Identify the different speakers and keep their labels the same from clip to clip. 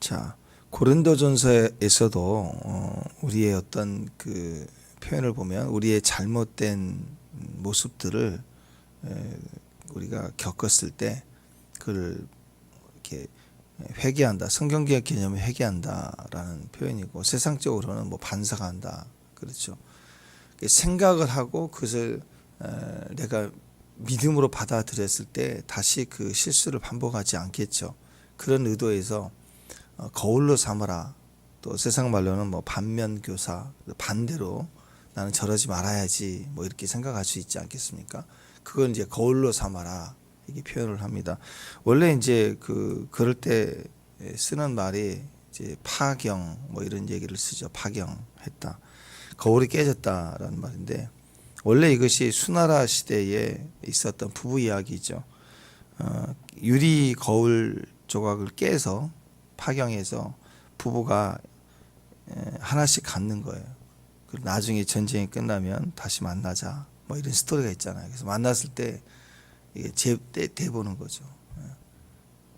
Speaker 1: 자, 고린도전서에서도 우리의 어떤 그 표현을 보면 우리의 잘못된 모습들을 우리가 겪었을 때 그걸 이렇게 회개한다. 성경적 개념을 회개한다라는 표현이고, 세상적으로는 뭐 반성한다. 그렇죠. 생각을 하고 그것을 내가 믿음으로 받아들였을 때 다시 그 실수를 반복하지 않겠죠. 그런 의도에서 거울로 삼아라. 또 세상 말로는 뭐 반면교사, 반대로 나는 저러지 말아야지 뭐 이렇게 생각할 수 있지 않겠습니까? 그건 이제 거울로 삼아라 이게 표현을 합니다. 원래 이제 그럴 때 쓰는 말이 이제 파경 뭐 이런 얘기를 쓰죠. 파경했다. 거울이 깨졌다라는 말인데, 원래 이것이 수나라 시대에 있었던 부부 이야기죠. 유리 거울 조각을 깨서 파경해서 부부가 하나씩 갖는 거예요. 그리고 나중에 전쟁이 끝나면 다시 만나자 뭐 이런 스토리가 있잖아요. 그래서 만났을 때 이게 대보는 거죠.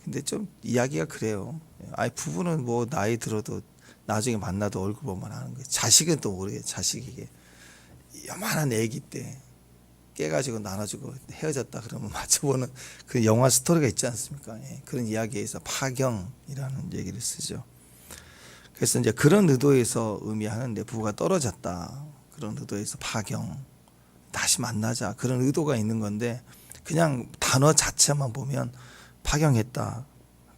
Speaker 1: 근데 좀 이야기가 그래요. 아니 부부는 뭐 나이 들어도 나중에 만나도 얼굴 보면 하는 거예요. 자식은 또 모르게 자식에게 요만한 애기 때 깨가지고 나눠주고 헤어졌다 그러면 맞춰보는 그 영화 스토리가 있지 않습니까? 예, 그런 이야기에서 파경이라는 얘기를 쓰죠. 그래서 이제 그런 의도에서 의미하는데, 부부가 떨어졌다 그런 의도에서 파경, 다시 만나자 그런 의도가 있는 건데, 그냥 단어 자체만 보면 파경했다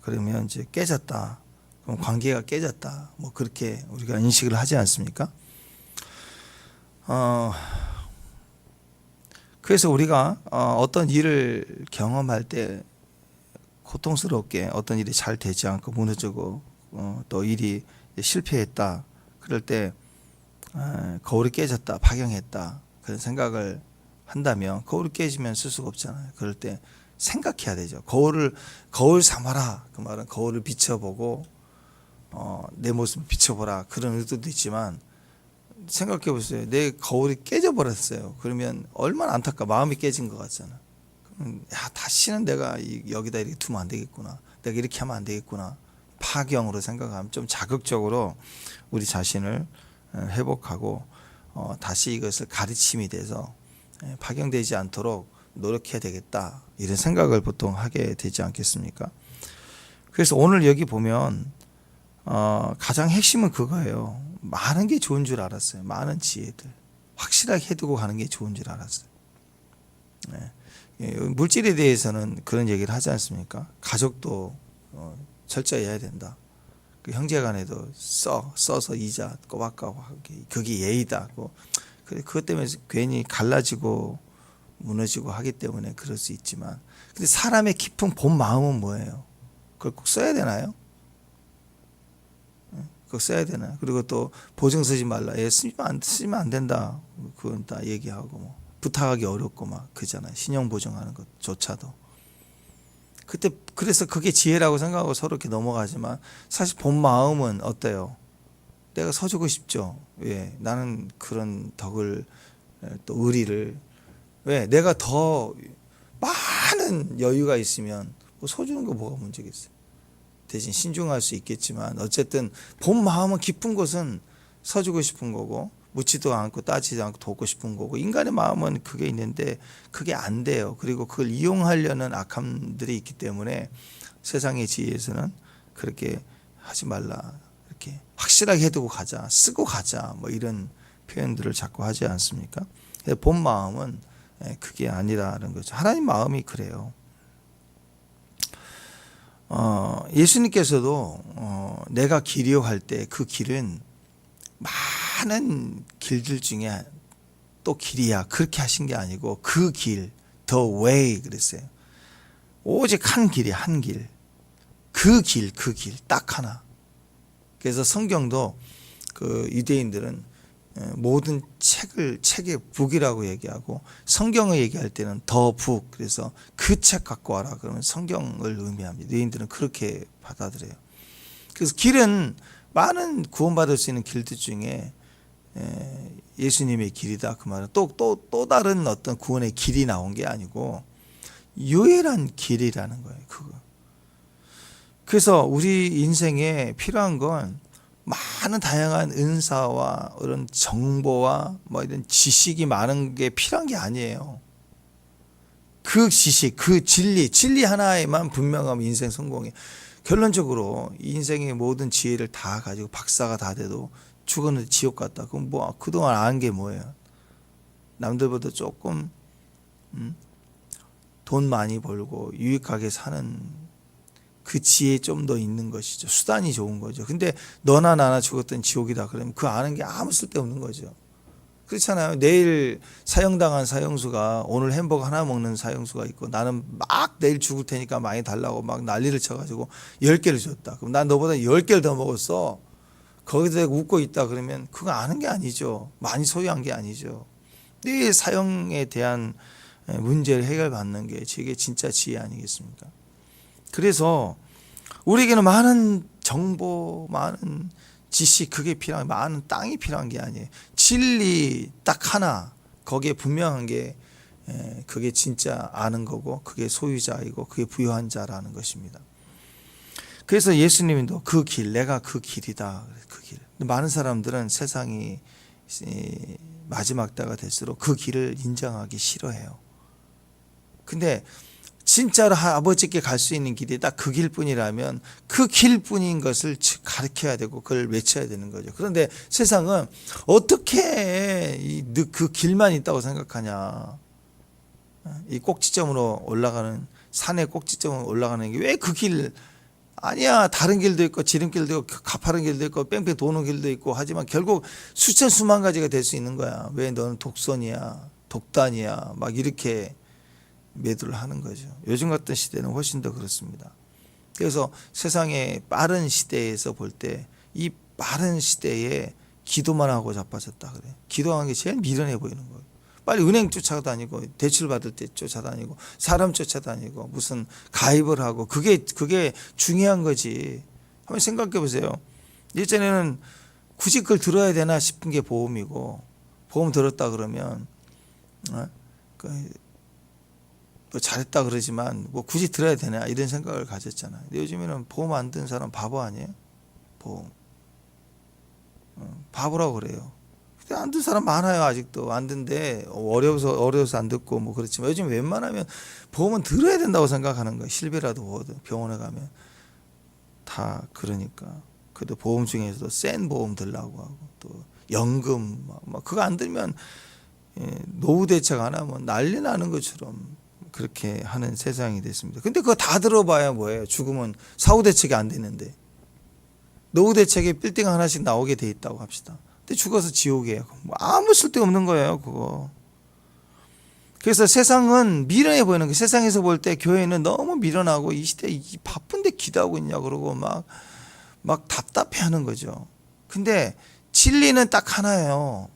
Speaker 1: 그러면 이제 깨졌다, 그럼 관계가 깨졌다 뭐 그렇게 우리가 인식을 하지 않습니까? 그래서 우리가 어떤 일을 경험할 때 고통스럽게 어떤 일이 잘 되지 않고 무너지고 또 일이 실패했다 그럴 때 거울이 깨졌다, 파경했다 그런 생각을 한다면, 거울이 깨지면 쓸 수가 없잖아요. 그럴 때 생각해야 되죠. 거울 삼아라 그 말은 거울을 비춰보고 내 모습을 비춰보라 그런 의도도 있지만, 생각해 보세요. 내 거울이 깨져 버렸어요. 그러면 얼마나 마음이 깨진 것 같잖아. 야, 다시는 내가 여기다 이렇게 두면 안 되겠구나, 내가 이렇게 하면 안 되겠구나, 파경으로 생각하면 좀 자극적으로 우리 자신을 회복하고 다시 이것을 가르침이 돼서 파경되지 않도록 노력해야 되겠다, 이런 생각을 보통 하게 되지 않겠습니까? 그래서 오늘 여기 보면 가장 핵심은 그거예요. 많은 게 좋은 줄 알았어요. 많은 지혜들 확실하게 해두고 가는 게 좋은 줄 알았어요. 물질에 대해서는 그런 얘기를 하지 않습니까? 가족도 철저히 해야 된다. 그 형제간에도 써서 이자 꼬박꼬박 하기, 그게 예의다고. 그것 때문에 괜히 갈라지고 무너지고 하기 때문에 그럴 수 있지만, 근데 사람의 깊은 본 마음은 뭐예요? 그걸 꼭 써야 되나요? 그거 써야 되나? 그리고 또 보증 쓰지 말라. 쓰면 안 된다. 그건 다 얘기하고 뭐 부탁하기 어렵고 막 그잖아요. 신용 보증하는 것조차도. 그래서 그게 지혜라고 생각하고 서로 이렇게 넘어가지만, 사실 본 마음은 어때요? 내가 서주고 싶죠. 왜? 나는 그런 덕을, 또 의리를, 왜? 내가 더 많은 여유가 있으면 뭐 서주는 거 뭐가 문제겠어요? 대신 신중할 수 있겠지만, 어쨌든 본 마음은 깊은 것은 서주고 싶은 거고, 묻지도 않고 따지지 않고 돕고 싶은 거고, 인간의 마음은 그게 있는데 그게 안 돼요. 그리고 그걸 이용하려는 악함들이 있기 때문에 세상의 지혜에서는 그렇게 하지 말라, 이렇게 확실하게 해두고 가자, 쓰고 가자 뭐 이런 표현들을 자꾸 하지 않습니까? 본 마음은 그게 아니라는 거죠. 하나님 마음이 그래요. 예수님께서도 내가 길이요 할 때 그 길은 많은 길들 중에 또 길이야 그렇게 하신 게 아니고, 그 길, the way 그랬어요. 오직 한 길이 한 길, 그 길 딱 하나. 그래서 성경도 그 유대인들은 모든 책의 북이라고 얘기하고, 성경을 얘기할 때는 더 북, 그래서 그 책 갖고 와라 그러면 성경을 의미합니다. 유대인들은 그렇게 받아들여요. 그래서 길은 많은 구원받을 수 있는 길들 중에 예수님의 길이다 그 말은 또 다른 어떤 구원의 길이 나온 게 아니고 유일한 길이라는 거예요. 그거. 그래서 우리 인생에 필요한 건 많은 다양한 은사와 이런 정보와 뭐 이런 지식이 많은 게 필요한 게 아니에요. 그 지식, 그 진리 하나에만 분명하면 인생 성공이. 결론적으로 인생의 모든 지혜를 다 가지고 박사가 다 돼도 죽었는데 지옥 갔다. 그럼 뭐 그동안 안 게 뭐예요? 남들보다 조금 돈 많이 벌고 유익하게 사는 그 지혜 좀 더 있는 것이죠. 수단이 좋은 거죠. 근데 너나 나나 죽었던 지옥이다 그러면 그 아는 게 아무 쓸데없는 거죠. 그렇잖아요. 내일 사형당한 사형수가 오늘 햄버거 하나 먹는 사형수가 있고 나는 막 내일 죽을 테니까 많이 달라고 막 난리를 쳐가지고 10개를 줬다. 그럼 난 너보다 10개를 더 먹었어. 거기서 웃고 있다 그러면 그거 아는 게 아니죠. 많이 소유한 게 아니죠. 내일 사형에 대한 문제를 해결받는 게 저게 진짜 지혜 아니겠습니까? 그래서 우리에게는 많은 정보, 많은 지식 그게 필요한, 많은 땅이 필요한 게 아니에요. 진리 딱 하나 거기에 분명한 게 그게 진짜 아는 거고 그게 소유자이고 그게 부유한 자라는 것입니다. 그래서 예수님도 그 길, 내가 그 길이다. 그 길. 많은 사람들은 세상이 마지막 때가 될수록 그 길을 인정하기 싫어해요. 근데 진짜로 아버지께 갈 수 있는 길이 딱 그 길뿐이라면 그 길뿐인 것을 가르쳐야 되고 그걸 외쳐야 되는 거죠. 그런데 세상은 어떻게 그 길만 있다고 생각하냐. 이 꼭지점으로 올라가는 산의 꼭지점으로 올라가는 게 왜 그 길 아니야. 다른 길도 있고 지름길도 있고 가파른 길도 있고 뺑뺑 도는 길도 있고 하지만 결국 수천 수만 가지가 될 수 있는 거야. 왜 너는 독선이야 독단이야 막 이렇게 매도를 하는 거죠. 요즘 같은 시대는 훨씬 더 그렇습니다. 그래서 세상의 빠른 시대에서 볼 때 이 빠른 시대에 기도만 하고 자빠졌다 그래. 기도하는 게 제일 미련해 보이는 거예요. 빨리 은행 쫓아다니고 대출 받을 때 쫓아다니고 사람 쫓아다니고 무슨 가입을 하고 그게 중요한 거지. 한번 생각해 보세요. 예전에는 굳이 그걸 들어야 되나 싶은 게 보험이고 보험 들었다 그러면 뭐 잘했다 그러지만 뭐 굳이 들어야 되나 이런 생각을 가졌잖아요. 근데 요즘에는 보험 안 든 사람 바보 아니에요? 보험 바보라고 그래요. 근데 안 든 사람 많아요. 아직도 안 든데 어려워서 안 듣고 뭐 그렇지만 요즘 웬만하면 보험은 들어야 된다고 생각하는 거예요. 실비라도 병원에 가면 다 그러니까. 그래도 보험 중에서도 센 보험 들라고 하고 또 연금 막 그거 안 들면 노후 대책 안 하면 난리 나는 것처럼 그렇게 하는 세상이 됐습니다. 근데 그거 다 들어봐야 뭐예요? 죽으면 사후 대책이 안 되는데 노후 대책에 빌딩 하나씩 나오게 돼 있다고 합시다. 근데 죽어서 지옥이에요. 뭐 아무 쓸데없는 거예요, 그거. 그래서 세상은 미련해 보이는 거예요. 세상에서 볼 때 교회는 너무 미련하고 이 시대에 바쁜데 기도하고 있냐 그러고 막 답답해하는 거죠. 근데 진리는 딱 하나예요.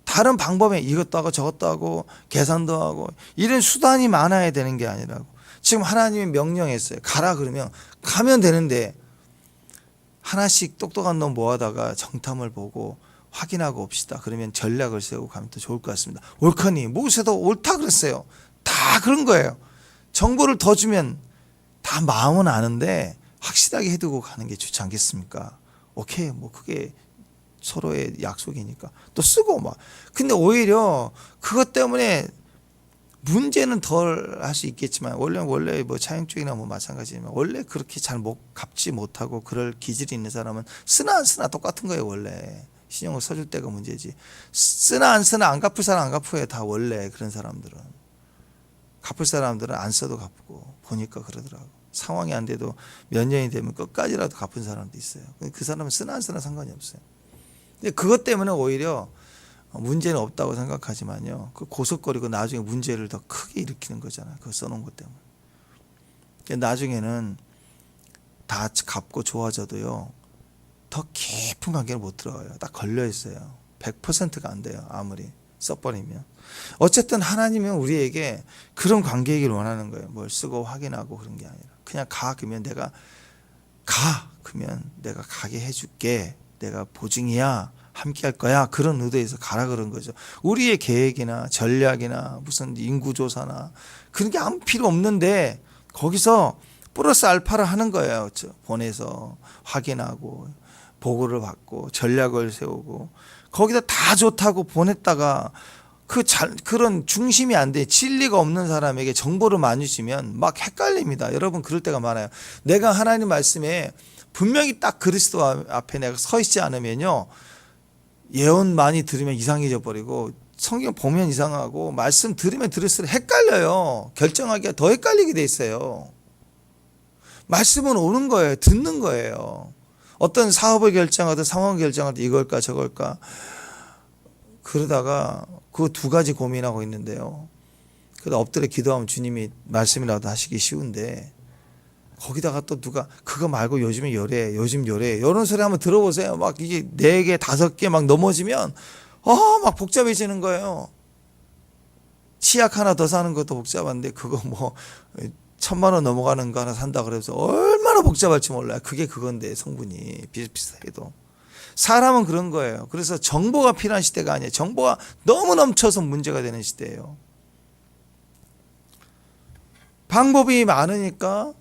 Speaker 1: 다른 방법에 이것도 하고 저것도 하고 계산도 하고 이런 수단이 많아야 되는 게 아니라고. 지금 하나님이 명령했어요. 가라 그러면 가면 되는데 하나씩 똑똑한 놈 모아다가 정탐을 보고 확인하고 옵시다. 그러면 전략을 세우고 가면 더 좋을 것 같습니다. 옳거니 모세도 옳다 그랬어요. 다 그런 거예요. 정보를 더 주면 다 마음은 아는데 확실하게 해두고 가는 게 좋지 않겠습니까? 오케이 뭐 그게 서로의 약속이니까 또 쓰고 막. 근데 오히려 그것 때문에 문제는 덜 할 수 있겠지만 원래 뭐 차영 쪽이나 뭐 마찬가지지만 원래 그렇게 잘 갚지 못하고 그럴 기질이 있는 사람은 쓰나 안 쓰나 똑같은 거예요. 원래 신용을 써줄 때가 문제지. 쓰나 안 쓰나 안 갚을 사람 안 갚아요. 다 원래 그런 사람들은. 갚을 사람들은 안 써도 갚고 보니까 그러더라고. 상황이 안 돼도 몇 년이 되면 끝까지라도 갚은 사람도 있어요. 그 사람은 쓰나 안 쓰나 상관이 없어요. 근데 그것 때문에 오히려 문제는 없다고 생각하지만요. 그 고속거리고 나중에 문제를 더 크게 일으키는 거잖아요. 그거 써놓은 것 때문에. 나중에는 다 갚고 좋아져도요. 더 깊은 관계를 못 들어가요. 딱 걸려 있어요. 100%가 안 돼요. 아무리 써버리면. 어쨌든 하나님은 우리에게 그런 관계이길 원하는 거예요. 뭘 쓰고 확인하고 그런 게 아니라. 그냥 가 그러면 내가 그러면 내가 가게 해줄게. 내가 보증이야. 함께 할 거야. 그런 의도에서 가라 그런 거죠. 우리의 계획이나 전략이나 무슨 인구조사나 그런 게 아무 필요 없는데 거기서 플러스 알파를 하는 거예요. 보내서 확인하고 보고를 받고 전략을 세우고 거기다 다 좋다고 보냈다가 그런 중심이 안 돼. 진리가 없는 사람에게 정보를 많이 주면 막 헷갈립니다. 여러분 그럴 때가 많아요. 내가 하나님 말씀에 분명히 딱 그리스도 앞에 내가 서 있지 않으면요. 예언 많이 들으면 이상해져 버리고 성경 보면 이상하고 말씀 들으면 들을수록 헷갈려요. 결정하기가 더 헷갈리게 돼 있어요. 말씀은 오는 거예요. 듣는 거예요. 어떤 사업을 결정하든 상황을 결정하든 이걸까 저걸까 그러다가 그 두 가지 고민하고 있는데요. 그러다 엎드려 기도하면 주님이 말씀이라도 하시기 쉬운데 거기다가 또 누가 그거 말고 요즘에 요래 요즘 요래 이런 소리 한번 들어보세요. 막 이게 4개 5개 막 넘어지면 막 복잡해지는 거예요. 치약 하나 더 사는 것도 복잡한데 그거 뭐 1,000만 원 넘어가는 거 하나 산다 그래서 얼마나 복잡할지 몰라요. 그게 그건데 성분이 비슷비슷해도. 사람은 그런 거예요. 그래서 정보가 필요한 시대가 아니에요. 정보가 너무 넘쳐서 문제가 되는 시대예요. 방법이 많으니까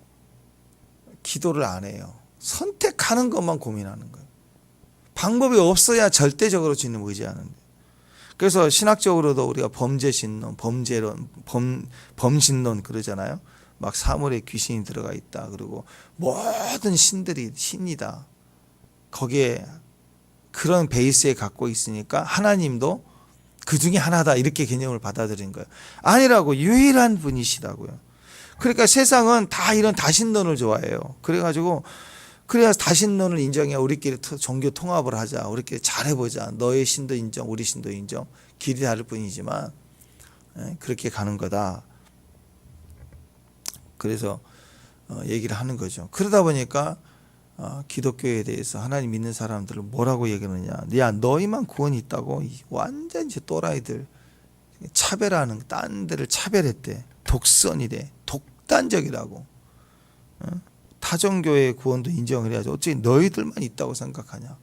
Speaker 1: 기도를 안 해요. 선택하는 것만 고민하는 거예요. 방법이 없어야 절대적으로 주님 의지하는데. 그래서 신학적으로도 우리가 범죄신론, 범죄론, 범신론 그러잖아요. 막 사물에 귀신이 들어가 있다. 그리고 모든 신들이 신이다. 거기에 그런 베이스에 갖고 있으니까 하나님도 그 중에 하나다 이렇게 개념을 받아들인 거예요. 아니라고 유일한 분이시라고요. 그러니까 세상은 다 이런 다신론을 좋아해요. 그래가지고 그래야 다신론을 인정해 우리끼리 종교 통합을 하자. 우리끼리 잘해보자. 너의 신도 인정, 우리 신도 인정. 길이 다를 뿐이지만 그렇게 가는 거다. 그래서 얘기를 하는 거죠. 그러다 보니까 기독교에 대해서 하나님 믿는 사람들을 뭐라고 얘기하느냐. 야 너희만 구원이 있다고. 완전 이제 또라이들. 차별하는 딴 데를 차별했대. 독선이래. 독단적이라고. 타종교의 구원도 인정을 해야지. 어찌 너희들만 있다고 생각하냐.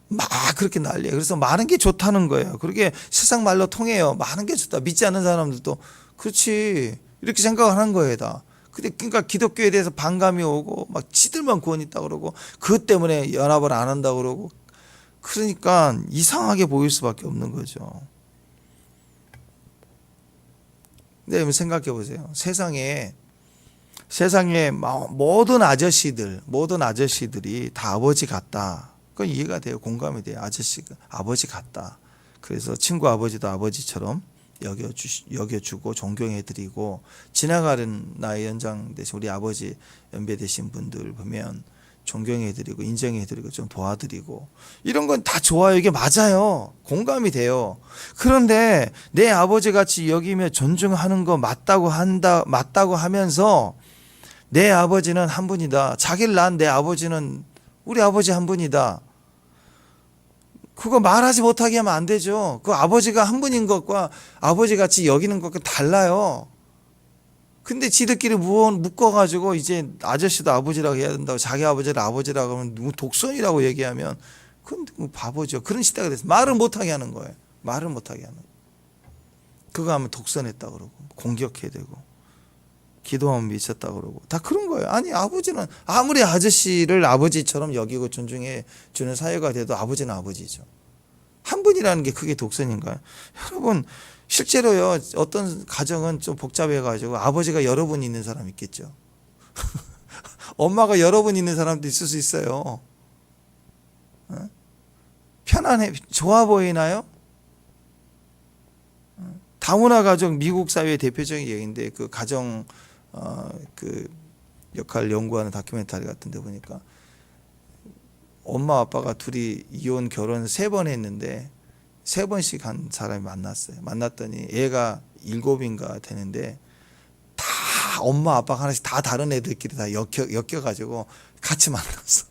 Speaker 1: 막 그렇게 난리예요. 그래서 많은 게 좋다는 거예요. 그렇게 세상 말로 통해요. 많은 게 좋다. 믿지 않는 사람들도 그렇지 이렇게 생각을 하는 거예요. 다. 그러니까 기독교에 대해서 반감이 오고 막 지들만 구원 있다고 그러고 그것 때문에 연합을 안 한다고 그러고 그러니까 이상하게 보일 수밖에 없는 거죠. 근데 생각해 보세요. 세상에 모든 아저씨들이 다 아버지 같다. 그건 이해가 돼요. 공감이 돼요. 아버지 같다. 그래서 친구 아버지도 아버지처럼 여겨주고 존경해드리고 지나가는 나이 연장 되신 우리 아버지 연배 되신 분들 보면 존경해드리고 인정해드리고 좀 도와드리고 이런 건 다 좋아요. 이게 맞아요. 공감이 돼요. 그런데 내 아버지 같이 여기며 존중하는 거 맞다고 하면서 내 아버지는 한 분이다. 자기를 낳은 내 아버지는 우리 아버지 한 분이다. 그거 말하지 못하게 하면 안 되죠. 그 아버지가 한 분인 것과 아버지 같이 여기는 것과 달라요. 근데 지들끼리 묶어가지고 이제 아저씨도 아버지라고 해야 된다고 자기 아버지를 아버지라고 하면 누구 독선이라고 얘기하면 그건 바보죠. 그런 시대가 됐어요. 말을 못하게 하는 거예요. 말을 못하게 하는 거예요. 그거 하면 독선했다고 그러고 공격해야 되고 기도하면 미쳤다고 그러고 다 그런 거예요. 아니 아버지는 아무리 아저씨를 아버지처럼 여기고 존중해 주는 사회가 돼도 아버지는 아버지죠. 한 분이라는 게 그게 독선인가요? 여러분 실제로요 어떤 가정은 좀 복잡해가지고 아버지가 여러 분 있는 사람 있겠죠. 엄마가 여러 분 있는 사람도 있을 수 있어요. 편안해 좋아 보이나요? 다문화 가정 미국 사회의 대표적인 얘기인데 그 가정 그 역할 연구하는 다큐멘터리 같은 데 보니까 엄마 아빠가 둘이 이혼 결혼 3번 했는데 3번씩 한 사람이 만났어요. 만났더니 애가 7인가 되는데 다 엄마 아빠가 하나씩 다 다른 애들끼리 다 엮여가지고 같이 만났어.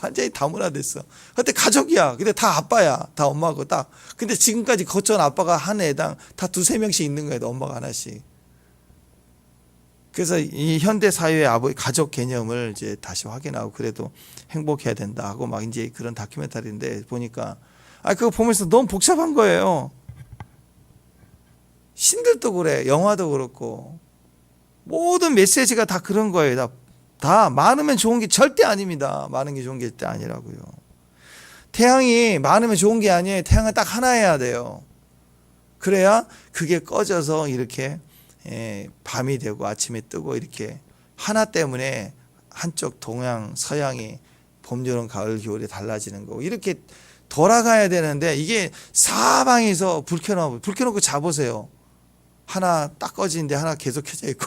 Speaker 1: 완전히 다문화됐어. 근데 가족이야. 근데 다 아빠야. 다 엄마고 딱. 근데 지금까지 거쳐온 아빠가 한 애당 다 2-3명씩 있는 거예요. 엄마가 하나씩. 그래서 이 현대 사회의 가족 개념을 이제 다시 확인하고 그래도 행복해야 된다 하고 막 이제 그런 다큐멘터리인데 보니까 그거 보면서 너무 복잡한 거예요. 신들도 그래. 영화도 그렇고 모든 메시지가 다 그런 거예요. 다 다 많으면 좋은 게 절대 아닙니다. 많은 게 좋은 게 절대 아니라고요. 태양이 많으면 좋은 게 아니에요. 태양은 딱 하나여야 돼요. 그래야 그게 꺼져서 이렇게 밤이 되고 아침에 뜨고 이렇게 하나 때문에 한쪽 동양 서양이 봄, 여름, 가을, 겨울에 달라지는 거고 이렇게 돌아가야 되는데 이게 사방에서 불 켜놓고 자보세요. 하나 딱 꺼지는데 하나 계속 켜져 있고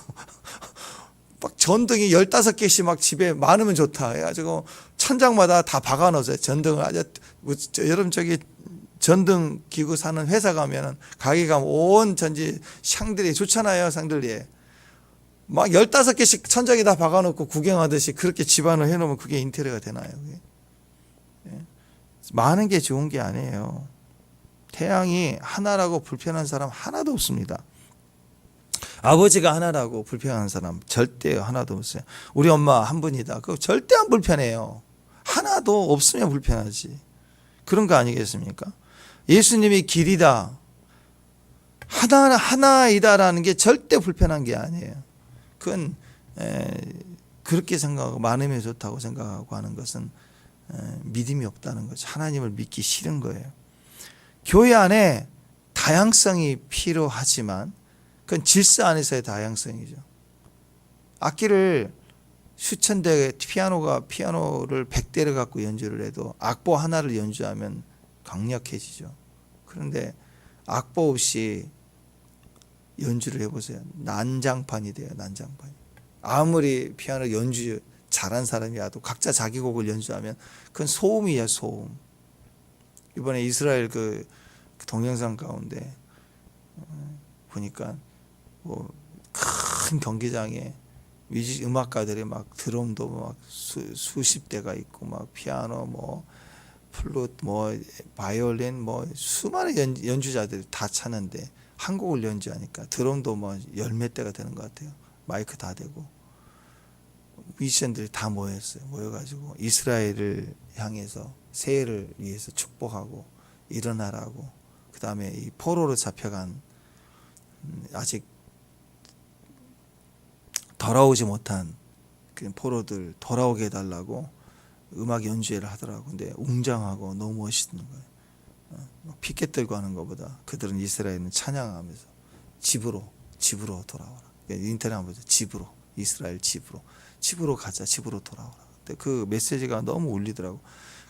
Speaker 1: 막 전등이 15개씩 막 집에 많으면 좋다 해가지고 천장마다 다 박아놓으세요. 전등을 아주 여러분 저기 전등 기구 사는 회사 가면은 가게 가면 온 전지 샹들리에 좋잖아요. 샹들리에 막 15개씩 천장에 다 박아놓고 구경하듯이 그렇게 집안을 해놓으면 그게 인테리어가 되나요? 그게? 많은 게 좋은 게 아니에요. 태양이 하나라고 불편한 사람 하나도 없습니다. 아버지가 하나라고 불편한 사람 절대 하나도 없어요. 우리 엄마 한 분이다. 그거 절대 안 불편해요. 하나도 없으면 불편하지. 그런 거 아니겠습니까? 예수님이 길이다. 하나이다라는 게 절대 불편한 게 아니에요. 그건 그렇게 생각하고 많으면 좋다고 생각하고 하는 것은 믿음이 없다는 거죠. 하나님을 믿기 싫은 거예요. 교회 안에 다양성이 필요하지만 그건 질서 안에서의 다양성이죠. 악기를 수천 대 피아노를 100대를 갖고 연주를 해도 악보 하나를 연주하면 강력해지죠. 그런데 악보 없이 연주를 해보세요. 난장판이 돼요. 난장판이. 아무리 피아노 연주 잘한 사람이라도 각자 자기 곡을 연주하면 그건 소음이야, 소음. 이번에 이스라엘 그 동영상 가운데 보니까 뭐 큰 경기장에 음악가들이 막 드럼도 막 수십 대가 있고 막 피아노 뭐 플룻 뭐 바이올린 뭐 수많은 연주자들이 다 차는데 한 곡을 연주하니까 드럼도 뭐 열 몇 대가 되는 것 같아요. 마이크 다 대고 뮤지션들이 다 모였어요. 모여가지고 이스라엘을 향해서 새해를 위해서 축복하고 일어나라고. 그 다음에 이 포로로 잡혀간 아직 돌아오지 못한 그 포로들 돌아오게 해달라고 음악 연주회를 하더라고. 근데 웅장하고 너무 멋있는 거예요. 피켓 들고 하는 것보다 그들은 이스라엘은 찬양하면서 집으로 돌아와라. 인터넷 한번 보세요. 집으로, 이스라엘 집으로 가자, 집으로 돌아오라. 근데 그 메시지가 너무 울리더라고.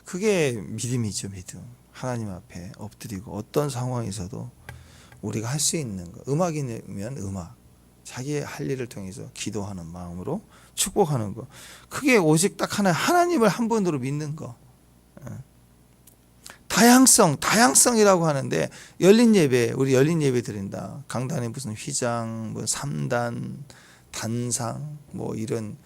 Speaker 1: 그게 믿음이죠, 믿음. 하나님 앞에 엎드리고 어떤 상황에서도 우리가 할 수 있는 거. 음악이면 음악. 자기의 할 일을 통해서 기도하는 마음으로 축복하는 거. 그게 오직 딱 하나님을 한 분으로 믿는 거. 다양성이라고 하는데 열린 예배, 우리 열린 예배 드린다. 강단에 무슨 휘장, 뭐 3단, 단상, 뭐 이런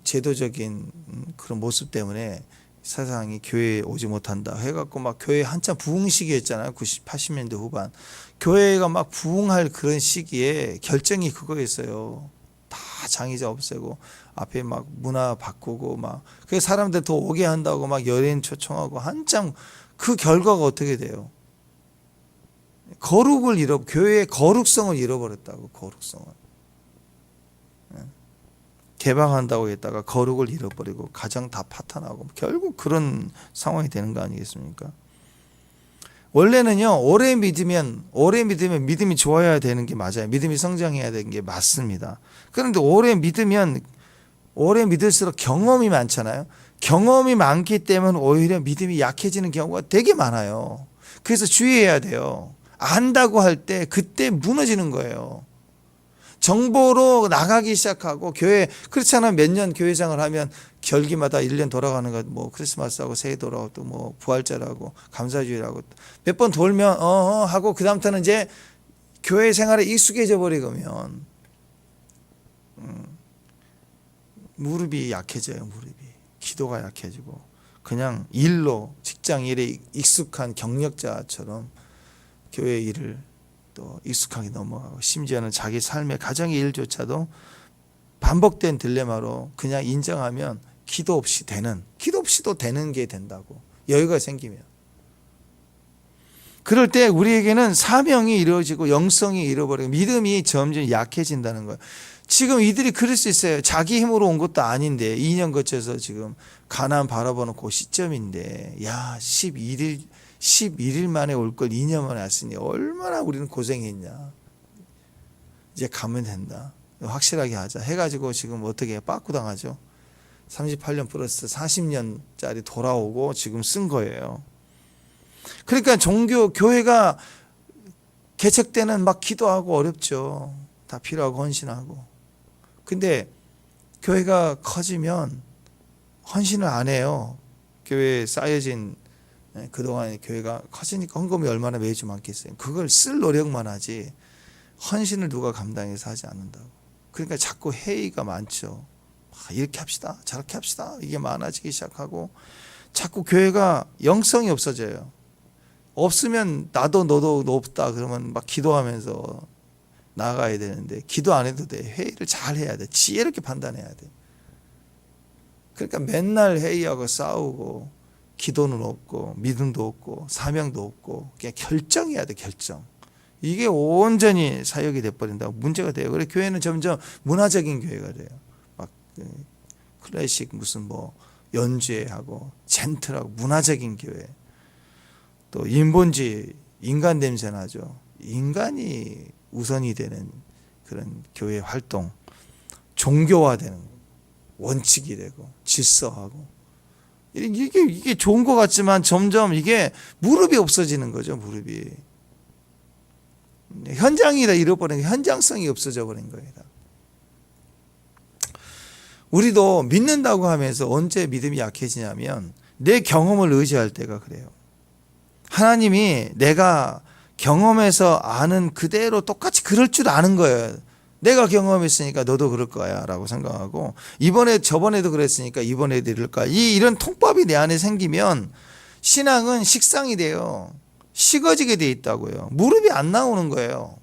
Speaker 1: 제도적인 그런 모습 때문에 세상이 교회에 오지 못한다 해갖고 막 교회 한참 부흥 시기였잖아요. 90, 80년대 후반. 교회가 막 부흥할 그런 시기에 결정이 그거였어요. 다 장의자 없애고 앞에 막 문화 바꾸고 막 그 사람들 더 오게 한다고 막 연예인 초청하고 한참 그 결과가 어떻게 돼요? 교회의 거룩성을 잃어버렸다고. 거룩성을 개방한다고 했다가 거룩을 잃어버리고 가정 다 파탄하고 결국 그런 상황이 되는 거 아니겠습니까? 원래는요, 오래 믿으면 믿음이 좋아야 되는 게 맞아요. 믿음이 성장해야 되는 게 맞습니다. 그런데 오래 믿을수록 경험이 많잖아요. 경험이 많기 때문에 오히려 믿음이 약해지는 경우가 되게 많아요. 그래서 주의해야 돼요. 안다고 할 때 그때 무너지는 거예요. 정보로 나가기 시작하고 교회 그렇지 않으면 몇 년 교회생활 하면 결기마다 1년 돌아가는 거 뭐 크리스마스하고 새해 돌아오고 또 뭐 부활절하고 감사주일하고 몇 번 돌면 하고 그다음부터는 이제 교회 생활에 익숙해져 버리면 무릎이 약해져요. 무릎이 기도가 약해지고 그냥 일로 직장 일에 익숙한 경력자처럼 교회 일을 또 익숙하게 넘어가고 심지어는 자기 삶의 가정의 일조차도 반복된 딜레마로 그냥 인정하면 기도 없이도 되는 게 된다고. 여유가 생기면. 그럴 때 우리에게는 사명이 이루어지고 영성이 잃어버리고 믿음이 점점 약해진다는 거예요. 지금 이들이 그럴 수 있어요. 자기 힘으로 온 것도 아닌데 2년 거쳐서 지금 가나안 바라보는 그 시점인데 야 11일 만에 올 걸 2년 만에 왔으니 얼마나 우리는 고생했냐. 이제 가면 된다. 확실하게 하자 해가지고 지금 어떻게 해요? 빠꾸 당하죠. 38년 플러스 40년짜리 돌아오고 지금 쓴 거예요. 그러니까 교회가 개척 때는 막 기도하고 어렵죠. 다 필요하고 헌신하고. 근데 교회가 커지면 헌신을 안 해요. 교회에 쌓여진 그동안 교회가 커지니까 헌금이 얼마나 매주 많겠어요. 그걸 쓸 노력만 하지 헌신을 누가 감당해서 하지 않는다고. 그러니까 자꾸 회의가 많죠. 이렇게 합시다 저렇게 합시다 이게 많아지기 시작하고 자꾸 교회가 영성이 없어져요. 없으면 나도 너도 없다 그러면 막 기도하면서 나가야 되는데 기도 안 해도 돼. 회의를 잘 해야 돼. 지혜롭게 판단해야 돼. 그러니까 맨날 회의하고 싸우고 기도는 없고 믿음도 없고 사명도 없고 그냥 결정해야 돼. 결정. 이게 온전히 사역이 돼버린다고 문제가 돼요. 그래서 교회는 점점 문화적인 교회가 돼요. 막 클래식 무슨 뭐 연주회하고 젠틀하고 문화적인 교회. 또 인본주의 인간 냄새 나죠. 인간이 우선이 되는 그런 교회 활동, 종교화되는 원칙이 되고 질서하고 이게 좋은 것 같지만 점점 이게 무릎이 없어지는 거죠. 무릎이 현장이 다 잃어버린 현장성이 없어져 버린 거예요. 우리도 믿는다고 하면서 언제 믿음이 약해지냐면 내 경험을 의지할 때가 그래요. 하나님이 내가 경험해서 아는 그대로 똑같이 그럴 줄 아는 거예요. 내가 경험했으니까 너도 그럴 거야 라고 생각하고 저번에도 그랬으니까 이번에도 이럴 거야. 이런 통법이 내 안에 생기면 신앙은 식상이 돼요. 식어지게 돼 있다고요. 무릎이 안 나오는 거예요.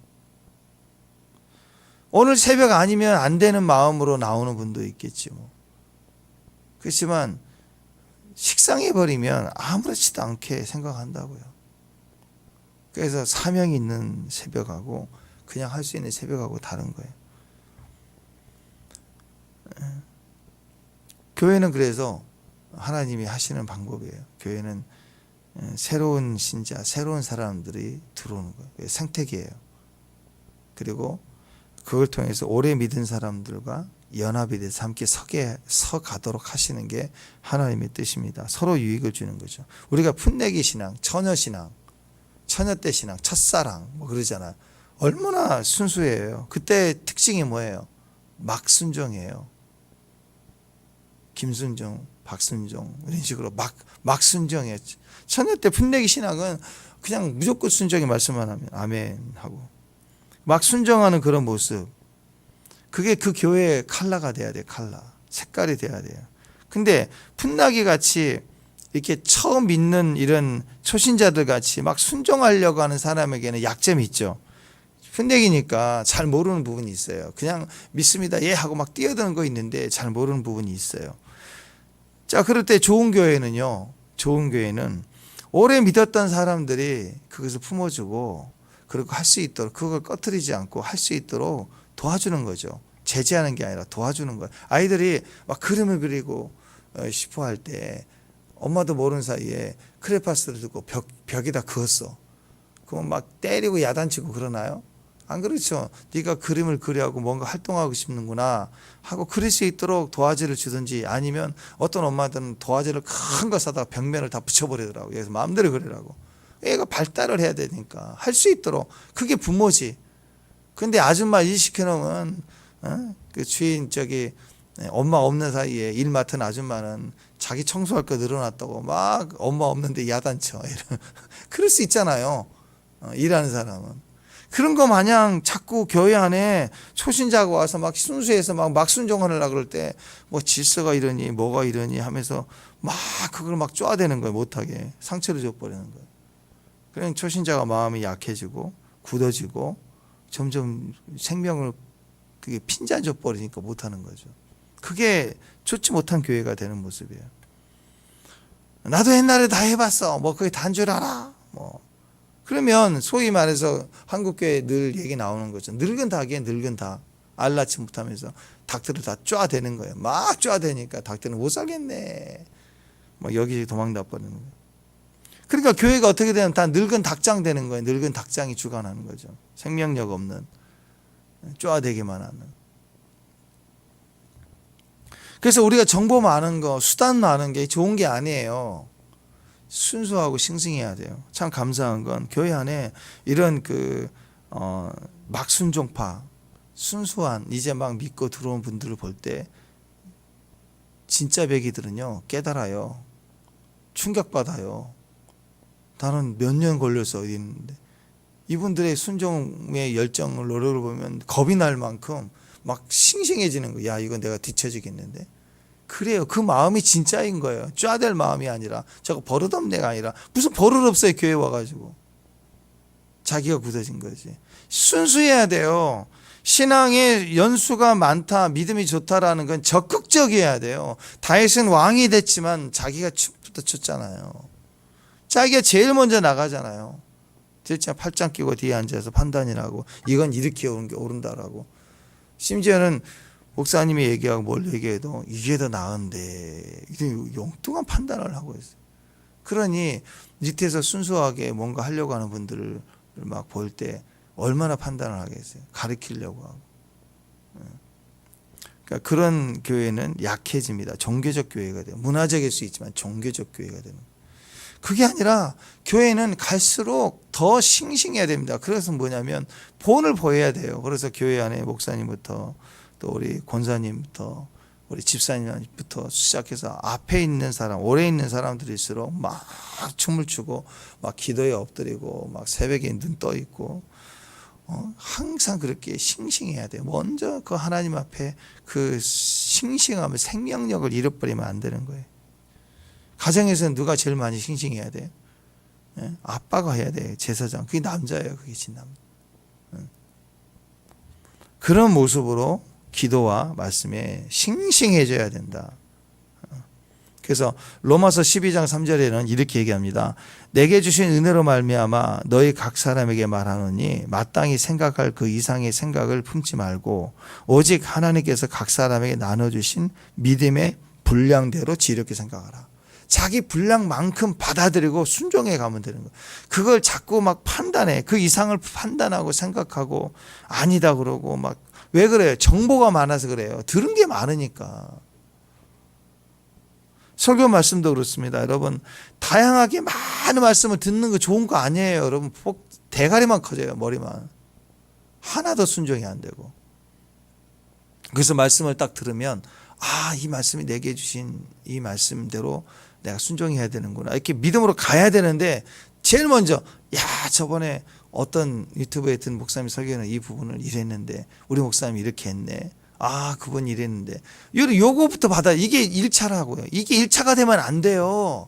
Speaker 1: 오늘 새벽 아니면 안 되는 마음으로 나오는 분도 있겠지 뭐. 그렇지만 식상해버리면 아무렇지도 않게 생각한다고요. 그래서 사명이 있는 새벽하고 그냥 할 수 있는 새벽하고 다른 거예요. 교회는 그래서 하나님이 하시는 방법이에요. 교회는 새로운 신자, 새로운 사람들이 들어오는 거예요. 생태계예요. 그리고 그걸 통해서 오래 믿은 사람들과 연합이 돼서 함께 서가도록 하시는 게 하나님의 뜻입니다. 서로 유익을 주는 거죠. 우리가 풋내기 신앙, 처녀 신앙, 처녀 때 신앙, 첫사랑 뭐 그러잖아요. 얼마나 순수해요. 그때 특징이 뭐예요? 막순종이에요. 김순종, 박순종 이런 식으로 막 순종이에요. 처녀 때 풋내기 신앙은 그냥 무조건 순종의 말씀만 하면 아멘 하고 막 순종하는 그런 모습. 그게 그 교회의 컬러가 돼야 돼요. 컬러. 색깔이 돼야 돼요. 근데 풋나기 같이 이렇게 처음 믿는 이런 초신자들 같이 막 순종하려고 하는 사람에게는 약점이 있죠. 풋내기니까 잘 모르는 부분이 있어요. 그냥 믿습니다. 예 하고 막 뛰어드는 거 있는데 잘 모르는 부분이 있어요. 자, 그럴 때 좋은 교회는 오래 믿었던 사람들이 그것을 품어주고 그리고 할 수 있도록 그걸 꺼트리지 않고 할 수 있도록 도와주는 거죠. 제재하는 게 아니라 도와주는 거예요. 아이들이 막 그림을 그리고 싶어 할 때 엄마도 모르는 사이에 크레파스를 들고 벽에다 그었어. 그러면 막 때리고 야단치고 그러나요? 안 그렇죠. 네가 그림을 그려하고 뭔가 활동하고 싶는구나 하고 그릴 수 있도록 도화지를 주든지 아니면 어떤 엄마들은 도화지를 큰 거 사다가 벽면을 다 붙여버리더라고요. 그래서 마음대로 그리라고. 애가 발달을 해야 되니까 할 수 있도록. 그게 부모지. 근데 아줌마 일 시켜놓으면 그 주인 엄마 없는 사이에 일 맡은 아줌마는 자기 청소할 거 늘어났다고 막 엄마 없는데 야단쳐. 그럴 수 있잖아요. 일하는 사람은. 그런 거 마냥 자꾸 교회 안에 초신자가 와서 막 순수해서 막 순종하려고 그럴 때 뭐 질서가 이러니 뭐가 이러니 하면서 막 그걸 막 쪼아대는 거예요. 못하게. 상처를 줘버리는 거예요. 그냥 초신자가 마음이 약해지고 굳어지고 점점 생명을 그게 핀잔 줘버리니까 못하는 거죠. 그게 좋지 못한 교회가 되는 모습이에요. 나도 옛날에 다 해봤어. 뭐 그게 단 줄 알아. 뭐 그러면 소위 말해서 한국교회 늘 얘기 나오는 거죠. 늙은 닭이에요, 늙은 닭. 알라치 못하면서 닭들을 다 쪼아대는 거예요. 막 쪼아대니까 닭들은 못 살겠네. 막 여기 도망다 버리는 거예요. 그러니까 교회가 어떻게 되면 다 늙은 닭장 되는 거예요. 늙은 닭장이 주관하는 거죠. 생명력 없는, 쪼아대기만 하는. 그래서 우리가 정보 많은 거, 수단 많은 게 좋은 게 아니에요. 순수하고 싱싱해야 돼요. 참 감사한 건 교회 안에 이런 막순종파, 순수한 이제 막 믿고 들어온 분들을 볼 때 진짜 배기들은요 깨달아요. 충격받아요. 나는 몇 년 걸려서 어디 있는데 이분들의 순종의 열정을 노력을 보면 겁이 날 만큼 막 싱싱해지는 거야. 야, 이건 내가 뒤처지겠는데. 그래요. 그 마음이 진짜인 거예요. 쫙될 마음이 아니라 저거 버릇없네가 아니라 무슨 버릇 없어요. 교회 와가지고 자기가 굳어진 거지. 순수해야 돼요. 신앙의 연수가 많다, 믿음이 좋다라는 건 적극적이어야 돼요. 다윗은 왕이 됐지만 자기가 춤부터 췄잖아요. 자기가 제일 먼저 나가잖아요. 진짜 팔짱 끼고 뒤에 앉아서 판단이라고 이건 이렇게 오는 게 옳은다라고. 심지어는 목사님이 얘기하고 뭘 얘기해도 이게 더 나은데 엉뚱한 판단을 하고 있어요. 그러니 밑에서 순수하게 뭔가 하려고 하는 분들을 막 볼 때 얼마나 판단을 하겠어요. 가르치려고 하고. 그러니까 그런 교회는 약해집니다. 종교적 교회가 돼요. 문화적일 수 있지만 종교적 교회가 되는 거예요. 그게 아니라 교회는 갈수록 더 싱싱해야 됩니다. 그래서 뭐냐면 본을 보여야 돼요. 그래서 교회 안에 목사님부터 또 우리 권사님부터 우리 집사님부터 시작해서 앞에 있는 사람, 오래 있는 사람들일수록 막 춤을 추고 막 기도에 엎드리고 막 새벽에 눈 떠 있고 항상 그렇게 싱싱해야 돼요. 먼저 그 하나님 앞에 그 싱싱함을 생명력을 잃어버리면 안 되는 거예요. 가정에서는 누가 제일 많이 싱싱해야 돼요? 아빠가 해야 돼요. 제사장. 그게 남자예요. 그게 진남. 그런 모습으로 기도와 말씀에 싱싱해져야 된다. 그래서 로마서 12장 3절에는 이렇게 얘기합니다. 내게 주신 은혜로 말미암아 너희 각 사람에게 말하노니 마땅히 생각할 그 이상의 생각을 품지 말고 오직 하나님께서 각 사람에게 나눠주신 믿음의 분량대로 지혜롭게 생각하라. 자기 분량만큼 받아들이고 순종해 가면 되는 거예요. 그걸 자꾸 막 판단해. 그 이상을 판단하고 생각하고 아니다 그러고 막 왜 그래요? 정보가 많아서 그래요. 들은 게 많으니까. 설교 말씀도 그렇습니다. 여러분 다양하게 많은 말씀을 듣는 거 좋은 거 아니에요. 여러분 대가리만 커져요. 머리만. 하나도 순종이 안 되고. 그래서 말씀을 딱 들으면 이 말씀이 내게 주신 이 말씀대로 내가 순종해야 되는구나. 이렇게 믿음으로 가야 되는데 제일 먼저 저번에 어떤 유튜브에 든 목사님 설교는 이 부분을 이랬는데 우리 목사님이 이렇게 했네. 그분 이랬는데 요거부터 받아. 이게 1차라고요. 이게 1차가 되면 안 돼요.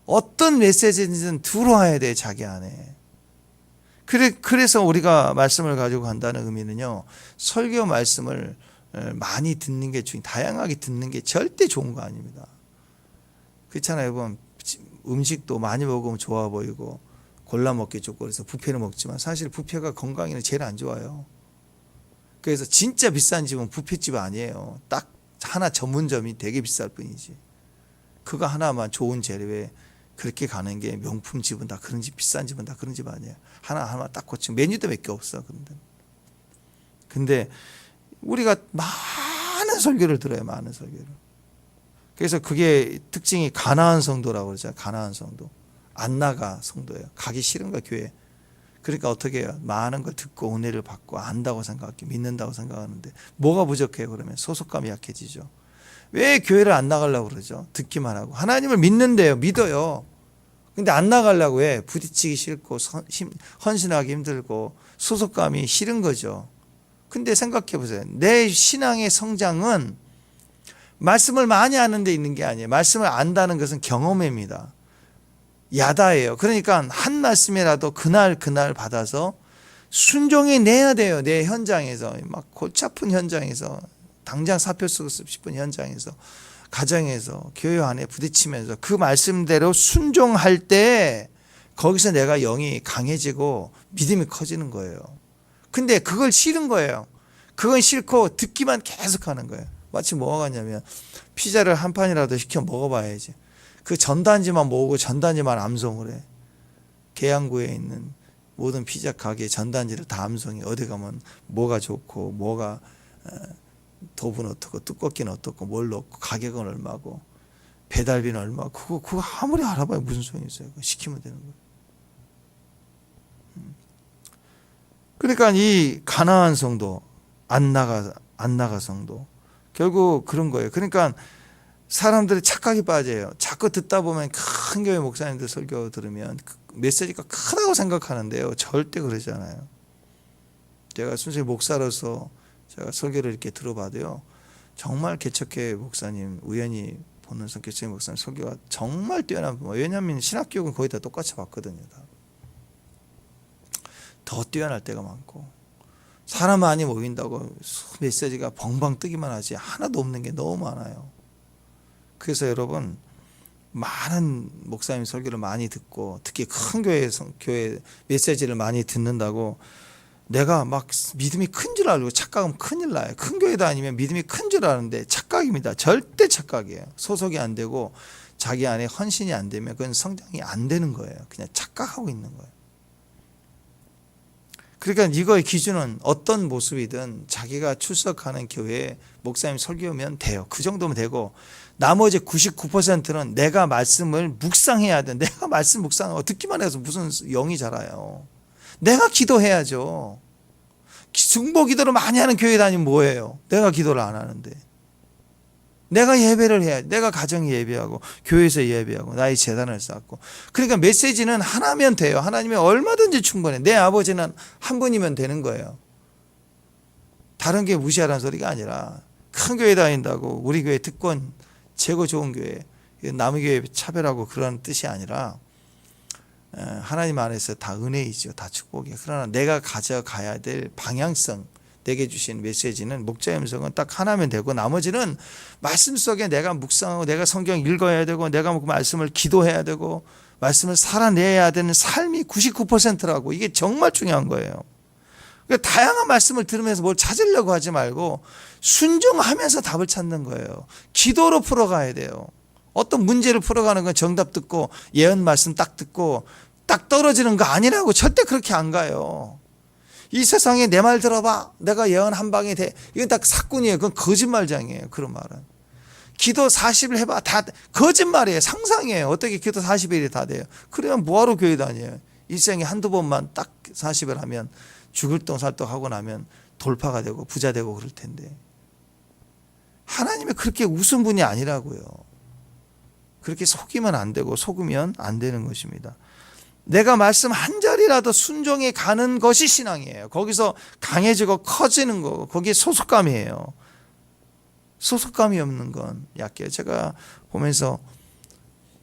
Speaker 1: 어떤 메시지든 들어와야 돼. 자기 안에. 그래서 우리가 말씀을 가지고 간다는 의미는요. 설교 말씀을 많이 듣는 게 다양하게 듣는 게 절대 좋은 거 아닙니다. 그렇잖아요. 여러분 음식도 많이 먹으면 좋아 보이고 골라 먹기 좋고 그래서 뷔페를 먹지만 사실 뷔페가 건강에는 제일 안 좋아요. 그래서 진짜 비싼 집은 뷔페집 아니에요. 딱 하나 전문점이 되게 비쌀 뿐이지. 그거 하나만 좋은 재료에 그렇게 가는 게 명품 집은 다 그런 집, 비싼 집은 다 그런 집 아니에요. 하나 딱 고치고 메뉴도 몇 개 없어. 근데 우리가 많은 설교를 들어요. 많은 설교를. 그래서 그게 특징이 가나안 성도라고 그러죠. 가나안 성도. 안 나가 성도예요. 가기 싫은 거야 교회. 그러니까 어떻게 해요? 많은 걸 듣고 은혜를 받고 안다고 생각해 믿는다고 생각하는데 뭐가 부족해요? 그러면 소속감이 약해지죠. 왜 교회를 안 나가려고 그러죠? 듣기만 하고 하나님을 믿는데요. 믿어요. 근데 안 나가려고 해. 부딪히기 싫고 헌신하기 힘들고 소속감이 싫은 거죠. 근데 생각해 보세요. 내 신앙의 성장은 말씀을 많이 아는 데 있는 게 아니에요. 말씀을 안다는 것은 경험입니다. 야다예요. 그러니까 한 말씀이라도 그날 받아서 순종해 내야 돼요. 내 현장에서 막 골치 아픈 현장에서 당장 사표 쓰고 싶은 현장에서 가정에서 교회 안에 부딪히면서 그 말씀대로 순종할 때 거기서 내가 영이 강해지고 믿음이 커지는 거예요. 근데 그걸 싫은 거예요. 그건 싫고 듣기만 계속 하는 거예요. 마치 뭐가 같냐면 피자를 한 판이라도 시켜 먹어봐야지. 그 전단지만 모으고 전단지만 암송을 해. 계양구에 있는 모든 피자 가게 전단지를 다 암송해. 어디 가면 뭐가 좋고 뭐가 도분 어떻고 두껍기는 어떻고 뭘 넣고 가격은 얼마고 배달비는 얼마고 그거 아무리 알아봐야 무슨 소용이 있어요. 그거 시키면 되는 거예요. 그러니까 이 가나안 성도 안 나가 성도 결국 그런 거예요. 그러니까 사람들이 착각이 빠져요. 자꾸 듣다 보면 큰 교회 목사님들 설교 들으면 메시지가 크다고 생각하는데요. 절대 그러지 않아요. 제가 순수히 목사로서 제가 설교를 이렇게 들어봐도요. 정말 개척교회 목사님, 우연히 보는 개척교회 목사님 설교가 정말 뛰어난 분. 왜냐하면 신학교육은 거의 다 똑같이 봤거든요. 더 뛰어날 때가 많고 사람 많이 모인다고 메시지가 벙벙 뜨기만 하지 하나도 없는 게 너무 많아요. 그래서 여러분 많은 목사님 설교를 많이 듣고 특히 큰 교회 메시지를 많이 듣는다고 내가 막 믿음이 큰 줄 알고 착각하면 큰일 나요. 큰 교회 다니면 믿음이 큰 줄 아는데 착각입니다. 절대 착각이에요. 소속이 안 되고 자기 안에 헌신이 안 되면 그건 성장이 안 되는 거예요. 그냥 착각하고 있는 거예요. 그러니까 이거의 기준은 어떤 모습이든 자기가 출석하는 교회에 목사님 설교면 돼요. 그 정도면 되고 나머지 99%는 내가 말씀을 묵상해야 돼. 내가 말씀 묵상하고 듣기만 해서 무슨 영이 자라요. 내가 기도해야죠. 중보 기도를 많이 하는 교회 다니면 뭐예요? 내가 기도를 안 하는데. 내가 예배를 해야 돼. 내가 가정에 예배하고 교회에서 예배하고 나의 재단을 쌓고. 그러니까 메시지는 하나면 돼요. 하나님이 얼마든지 충분해. 내 아버지는 한 분이면 되는 거예요. 다른 게 무시하라는 소리가 아니라 큰 교회 다닌다고 우리 교회 특권 최고 좋은 교회 남의 교회 차별하고 그런 뜻이 아니라 하나님 안에서 다 은혜이죠. 다 축복이에요. 그러나 내가 가져가야 될 방향성 내게 주신 메시지는 목자의 음성은 딱 하나면 되고 나머지는 말씀 속에 내가 묵상하고 내가 성경 읽어야 되고 내가 그 말씀을 기도해야 되고 말씀을 살아내야 되는 삶이 99%라고 이게 정말 중요한 거예요. 그러니까 다양한 말씀을 들으면서 뭘 찾으려고 하지 말고 순종하면서 답을 찾는 거예요. 기도로 풀어가야 돼요. 어떤 문제를 풀어가는 건 정답 듣고 예언 말씀 딱 듣고 딱 떨어지는 거 아니라고. 절대 그렇게 안 가요. 이 세상에 내 말 들어봐. 내가 예언 한 방에 돼. 이건 딱 사건이에요. 그건 거짓말장이에요. 그런 말은. 기도 40일 해봐. 다 거짓말이에요. 상상이에요. 어떻게 기도 40일이 다 돼요. 그러면 뭐하러 교회 다녀요. 일생에 한두 번만 딱 40일 하면 죽을 똥살떡 하고 나면 돌파가 되고 부자 되고 그럴 텐데. 하나님이 그렇게 우스운 분이 아니라고요. 그렇게 속이면 안 되고 속으면 안 되는 것입니다. 내가 말씀 한 절이라도 순종해 가는 것이 신앙이에요. 거기서 강해지고 커지는 거, 거기에 소속감이에요. 소속감이 없는 건 약해요. 제가 보면서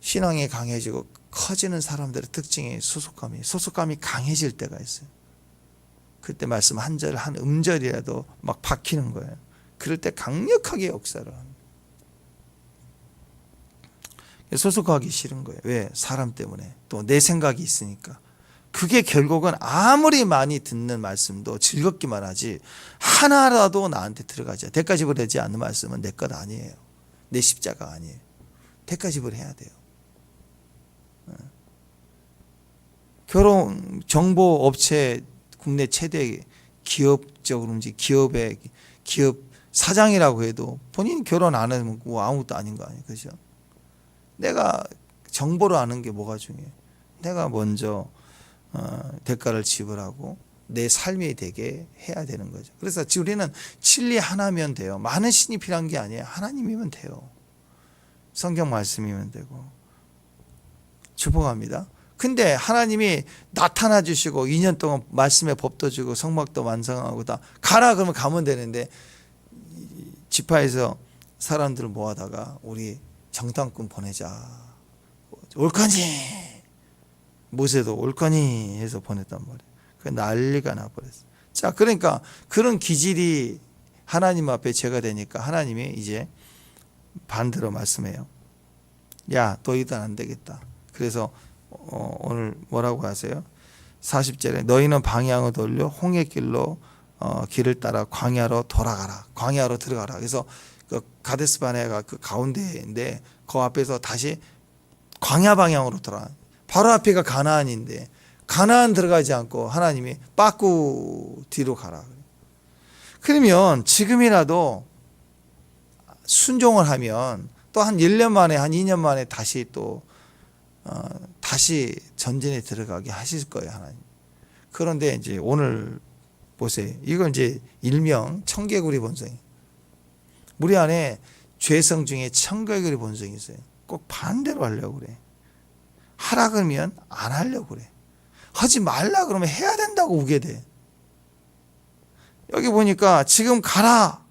Speaker 1: 신앙이 강해지고 커지는 사람들의 특징이 소속감이 강해질 때가 있어요. 그때 말씀 한 절, 한 음절이라도 막 박히는 거예요. 그럴 때 강력하게 역사를 합니다. 소속하기 싫은 거예요. 왜? 사람 때문에. 또 내 생각이 있으니까. 그게 결국은 아무리 많이 듣는 말씀도 즐겁기만 하지 하나라도 나한테 들어가지. 대가 지불하지 않는 말씀은 내 것 아니에요. 내 십자가 아니에요. 대가 지불해야 돼요. 결혼 정보 업체 국내 최대 기업적으로 기업 사장이라고 해도 본인 결혼 안 하면 뭐 아무것도 아닌 거 아니에요. 그죠? 내가 정보를 아는 게 뭐가 중요해요. 내가 먼저 대가를 지불하고 내 삶이 되게 해야 되는 거죠. 그래서 우리는 진리 하나면 돼요. 많은 신이 필요한 게 아니에요. 하나님이면 돼요. 성경 말씀이면 되고. 축복합니다. 근데 하나님이 나타나 주시고 2년 동안 말씀의 법도 주고 성막도 완성하고 다 가라 그러면 가면 되는데 지파에서 사람들을 모아다가 우리 정탐꾼 보내자. 올 거니? 모세도 올 거니? 해서 보냈단 말이에요. 그 난리가 나버렸어요. 자, 그러니까 그런 기질이 하나님 앞에 죄가 되니까 하나님이 이제 반대로 말씀해요. 야, 너희들 안 되겠다. 그래서 오늘 뭐라고 하세요? 40절에 너희는 방향을 돌려 홍해길로 길을 따라 광야로 돌아가라. 광야로 들어가라. 그래서 그 가데스 바네아가 그 가운데인데 그 앞에서 다시 광야 방향으로 돌아. 바로 앞에가 가나안인데 가나안 들어가지 않고 하나님이 빠꾸 뒤로 가라. 그러면 지금이라도 순종을 하면 또 한 1년 만에 한 2년 만에 다시 또 다시 전진에 들어가게 하실 거예요, 하나님. 그런데 이제 오늘 보세요. 이건 이제 일명 청개구리 본성이에요. 우리 안에 죄성 중에 청개구리 본성이 있어요. 꼭 반대로 하려고 그래. 하라 그러면 안 하려고 그래. 하지 말라 그러면 해야 된다고 우게 돼. 여기 보니까 지금 가라.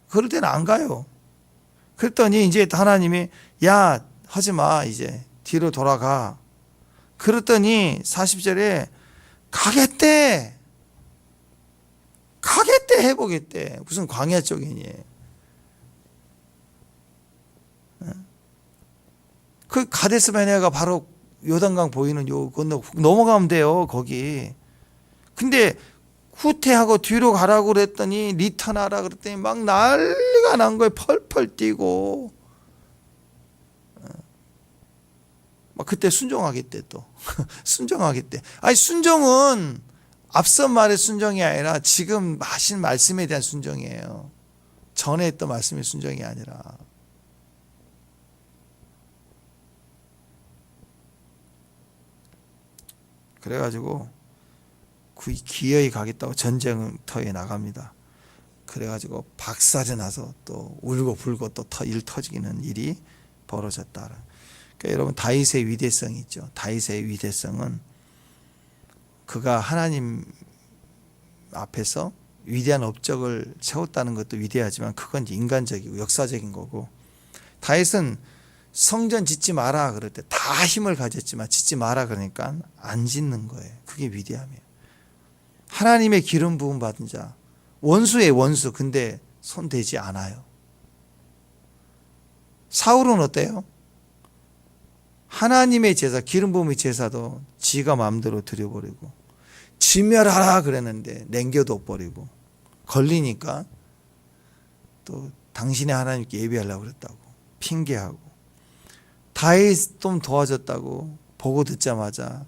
Speaker 1: 그럴 때는 안 가요. 그랬더니 이제 하나님이 야 하지 마 이제 뒤로 돌아가. 그랬더니 40절에 가겠대. 가겠대 해보겠대. 무슨 광야 쪽이니. 그 가데스 바네아가 바로 요단강 보이는 요 건너 넘어가면 돼요 거기. 근데 후퇴하고 뒤로 가라고 그랬더니 리턴하라 그랬더니 막 난리가 난 거예요. 펄펄 뛰고. 막 그때 순종하겠대 또. 순종하겠대. 아니 순종은 앞선 말의 순종이 아니라 지금 하신 말씀에 대한 순종이에요. 전에 했던 말씀의 순종이 아니라. 그래가지고 기어이 가겠다고 전쟁터에 나갑니다. 그래가지고 박살이 나서 또 울고 불고 또 일 터지는 일이 벌어졌다. 그러니까 여러분 다윗의 위대성이 있죠. 다윗의 위대성은 그가 하나님 앞에서 위대한 업적을 세웠다는 것도 위대하지만 그건 이제 인간적이고 역사적인 거고, 다윗은 성전 짓지 마라 그럴 때 다 힘을 가졌지만 짓지 마라 그러니까 안 짓는 거예요. 그게 위대함이에요. 하나님의 기름 부음 받은 자, 원수의 원수, 근데 손 대지 않아요. 사울은 어때요? 하나님의 제사, 기름 부음의 제사도 지가 마음대로 드려버리고, 진멸하라 그랬는데 남겨둬 버리고, 걸리니까 또 당신의 하나님께 예배하려고 그랬다고 핑계하고, 다윗 좀 도와줬다고 보고 듣자마자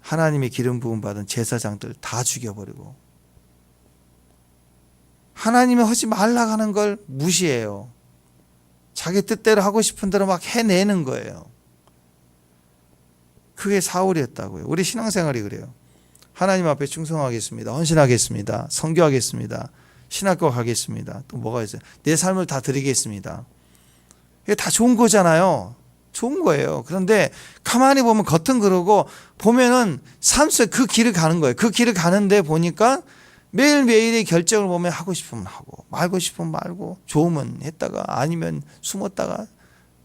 Speaker 1: 하나님의 기름 부음 받은 제사장들 다 죽여버리고, 하나님이 하지 말라고 하는 걸 무시해요. 자기 뜻대로 하고 싶은 대로 막 해내는 거예요. 그게 사울이었다고요. 우리 신앙생활이 그래요. 하나님 앞에 충성하겠습니다. 헌신하겠습니다. 선교하겠습니다. 신학교 가겠습니다. 또 뭐가 있어요? 내 삶을 다 드리겠습니다. 이게 다 좋은 거잖아요. 좋은 거예요. 그런데 가만히 보면 겉은 그러고 보면은 삶 속에 그 길을 가는 거예요. 그 길을 가는데 보니까 매일매일의 결정을 보면 하고 싶으면 하고 말고 싶으면 말고, 좋으면 했다가 아니면 숨었다가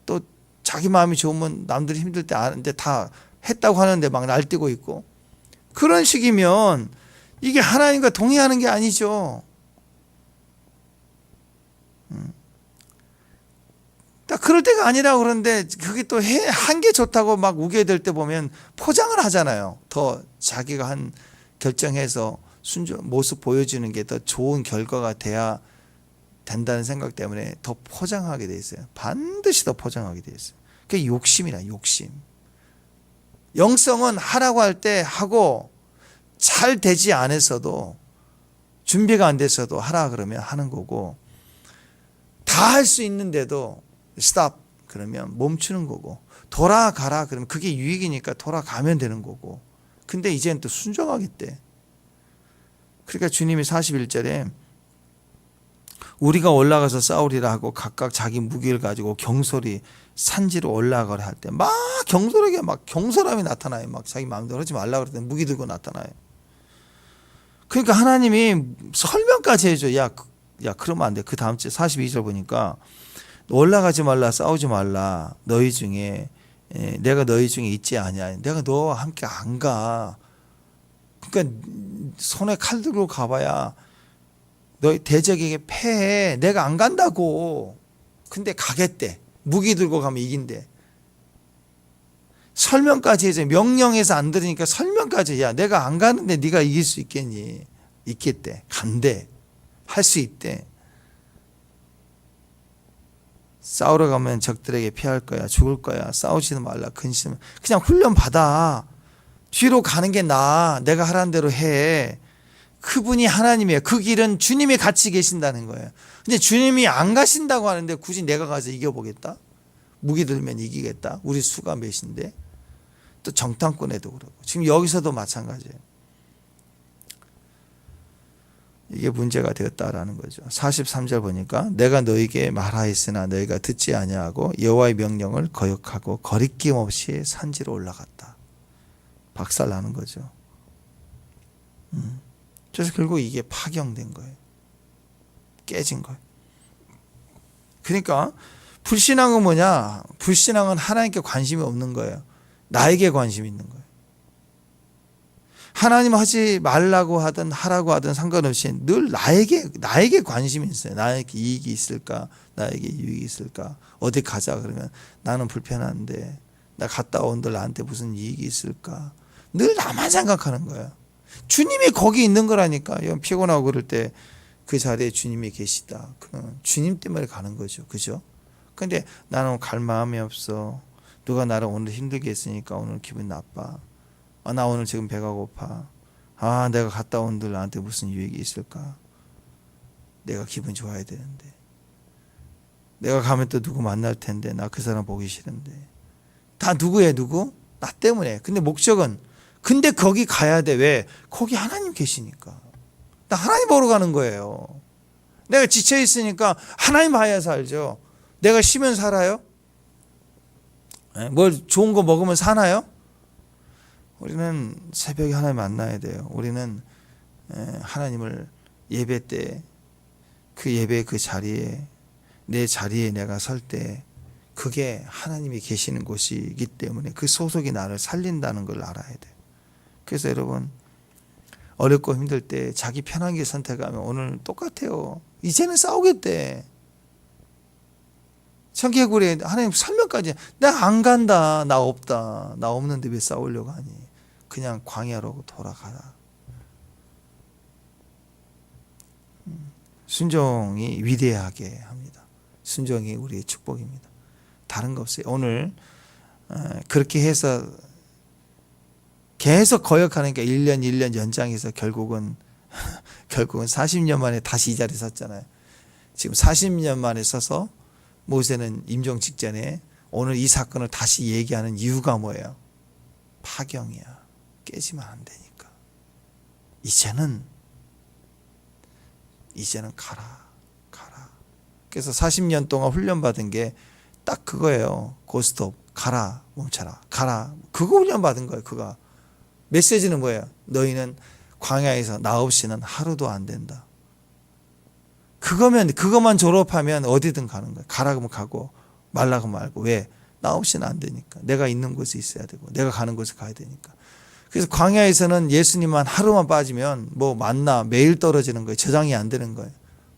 Speaker 1: 또 자기 마음이 좋으면 남들이 힘들 때 아는데 다 했다고 하는데 막 날뛰고 있고, 그런 식이면 이게 하나님과 동의하는 게 아니죠. 딱 그럴 때가 아니라 그러는데 그게 또 한 게 좋다고 막 우게 될 때 보면 포장을 하잖아요. 더 자기가 한 결정해서 순종 모습 보여주는 게 더 좋은 결과가 돼야 된다는 생각 때문에 더 포장하게 돼 있어요. 반드시 더 포장하게 돼 있어요. 그게 욕심이라, 욕심. 영성은 하라고 할 때 하고, 잘 되지 않았어도 준비가 안 됐어도 하라 그러면 하는 거고, 다 할 수 있는데도 스탑 그러면 멈추는 거고, 돌아가라 그러면 그게 유익이니까 돌아가면 되는 거고. 근데 이제는 또 순종하겠대. 그러니까 주님이 41절에 우리가 올라가서 싸우리라 하고 각각 자기 무기를 가지고 경솔히 산지로 올라가라 할 때 막 경솔하게 막 경솔함이 나타나요. 막 자기 마음대로 하지 말라 그럴 때 무기 들고 나타나요. 그러니까 하나님이 설명까지 해줘. 야 그러면 안 돼. 그 다음 주에 42절 보니까 올라가지 말라, 싸우지 말라. 너희 중에 내가 너희 중에 있지 아니야. 내가 너와 함께 안 가. 그러니까 손에 칼 들고 가봐야 너희 대적에게 패해. 내가 안 간다고. 근데 가겠대. 무기 들고 가면 이긴대. 설명까지 해줘. 명령해서 안 들으니까 설명까지. 야, 내가 안 가는데 네가 이길 수 있겠니? 있겠대. 간대. 할 수 있대. 싸우러 가면 적들에게 피할 거야. 죽을 거야. 싸우지도 말라. 근심. 그냥 훈련 받아. 뒤로 가는 게 나아. 내가 하라는 대로 해. 그분이 하나님이에요. 그 길은 주님이 같이 계신다는 거예요. 근데 주님이 안 가신다고 하는데 굳이 내가 가서 이겨보겠다? 무기 들면 이기겠다? 우리 수가 몇인데? 또 정탐꾼에도 그러고. 지금 여기서도 마찬가지예요. 이게 문제가 되었다라는 거죠. 43절 보니까 내가 너에게 말하였으나 너희가 듣지 아니하고 여호와의 명령을 거역하고 거리낌 없이 산지로 올라갔다. 박살나는 거죠. 그래서 결국 이게 파경된 거예요. 깨진 거예요. 그러니까 불신앙은 뭐냐? 불신앙은 하나님께 관심이 없는 거예요. 나에게 관심이 있는 거예요. 하나님 하지 말라고 하든 하라고 하든 상관없이 늘 나에게 관심이 있어요. 나에게 이익이 있을까? 나에게 유익이 있을까? 어디 가자 그러면 나는 불편한데 나 갔다 온들 나한테 무슨 이익이 있을까? 늘 나만 생각하는 거예요. 주님이 거기 있는 거라니까. 피곤하고 그럴 때 그 자리에 주님이 계시다. 그러면 주님 때문에 가는 거죠. 그죠? 근데 나는 갈 마음이 없어. 누가 나를 오늘 힘들게 했으니까 오늘 기분 나빠. 나 오늘 지금 배가 고파. 내가 갔다 온들 나한테 무슨 유익이 있을까? 내가 기분 좋아야 되는데. 내가 가면 또 누구 만날 텐데 나 그 사람 보기 싫은데. 다 누구예요? 누구? 나 때문에. 근데 목적은 근데 거기 가야 돼. 왜? 거기 하나님 계시니까. 나 하나님 보러 가는 거예요. 내가 지쳐 있으니까 하나님 봐야 살죠. 내가 쉬면 살아요? 뭘 좋은 거 먹으면 사나요? 우리는 새벽에 하나님 만나야 돼요. 우리는 하나님을 예배 때 그 예배 그 자리에 내 자리에 내가 설 때 그게 하나님이 계시는 곳이기 때문에 그 소속이 나를 살린다는 걸 알아야 돼요. 그래서 여러분 어렵고 힘들 때 자기 편한 길 선택하면 오늘 똑같아요. 이제는 싸우겠대. 청개구리에 하나님 설명까지 나 안 간다. 나 없다. 나 없는데 왜 싸우려고 하니. 그냥 광야로 돌아가라. 순종이 위대하게 합니다. 순종이 우리의 축복입니다. 다른 거 없어요. 오늘 그렇게 해서 계속 거역하니까 1년 연장해서 결국은 40년 만에 다시 이 자리에 섰잖아요. 지금 40년 만에 서서 모세는 임종 직전에 오늘 이 사건을 다시 얘기하는 이유가 뭐예요? 파경이야. 깨지면 안 되니까. 이제는 가라. 그래서 40년 동안 훈련받은 게 딱 그거예요. 고스톱. 가라. 멈춰라. 가라. 그거 훈련받은 거예요. 그거. 메시지는 뭐예요? 너희는 광야에서 나 없이는 하루도 안 된다. 그것만 졸업하면 어디든 가는 거예요. 가라고 하면 가고 말라고 하면 말고. 왜? 나 없이는 안 되니까. 내가 있는 곳에 있어야 되고 내가 가는 곳에 가야 되니까. 그래서 광야에서는 예수님만 하루만 빠지면 뭐 만나 매일 떨어지는 거예요. 저장이 안 되는 거예요.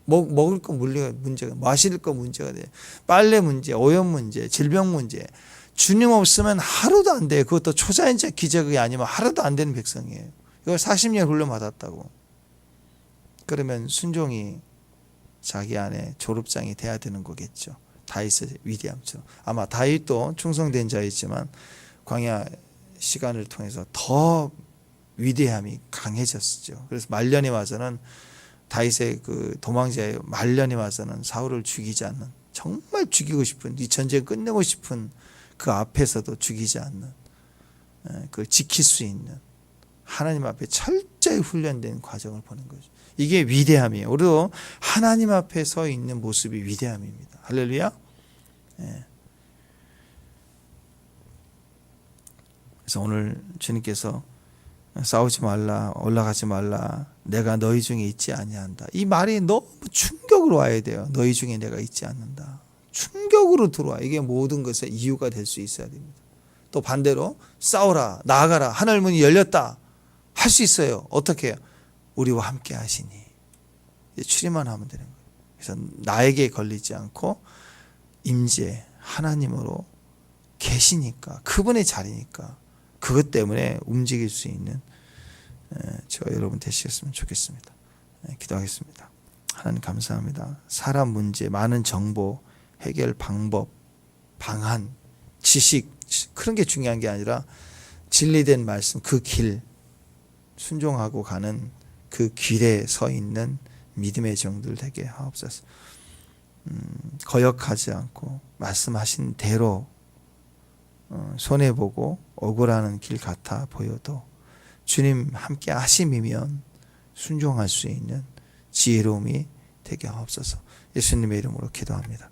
Speaker 1: 먹을 거 문제가, 마실 거 문제가 돼요. 빨래 문제, 오염 문제, 질병 문제. 주님 없으면 하루도 안 돼요. 그것도 초자연적 기적이 아니면 하루도 안 되는 백성이에요. 이걸 40년 훈련 받았다고. 그러면 순종이 자기 안에 졸업장이 돼야 되는 거겠죠. 다윗의 위대함처럼. 아마 다윗도 충성된 자였지만 광야 시간을 통해서 더 위대함이 강해졌죠. 그래서 말년에 와서는 다윗의 그 도망자의 말년에 와서는 사울을 죽이지 않는, 정말 죽이고 싶은, 이 전쟁 끝내고 싶은 그 앞에서도 죽이지 않는, 그걸 지킬 수 있는 하나님 앞에 철저히 훈련된 과정을 보는 거죠. 이게 위대함이에요. 우리도 하나님 앞에 서 있는 모습이 위대함입니다. 할렐루야. 그래서 오늘 주님께서 싸우지 말라, 올라가지 말라, 내가 너희 중에 있지 아니한다. 이 말이 너무 충격으로 와야 돼요. 너희 중에 내가 있지 않는다. 충격으로 들어와. 이게 모든 것의 이유가 될 수 있어야 됩니다. 또 반대로 싸우라, 나아가라, 하늘 문이 열렸다. 할 수 있어요. 어떻게 해요? 우리와 함께 하시니. 추리만 하면 되는 거예요. 그래서 나에게 걸리지 않고 임재 하나님으로 계시니까, 그분의 자리니까 그것 때문에 움직일 수 있는 저와 여러분 되시겠으면 좋겠습니다. 기도하겠습니다. 하나님 감사합니다. 사람 문제, 많은 정보, 해결 방법, 방안, 지식, 그런 게 중요한 게 아니라 진리된 말씀, 그 길 순종하고 가는 그 길에 서 있는 믿음의 정들 되게 하옵소서. 거역하지 않고 말씀하신 대로 손해보고 억울하는 길 같아 보여도 주님 함께 하심이면 순종할 수 있는 지혜로움이 되게 하옵소서. 예수님의 이름으로 기도합니다.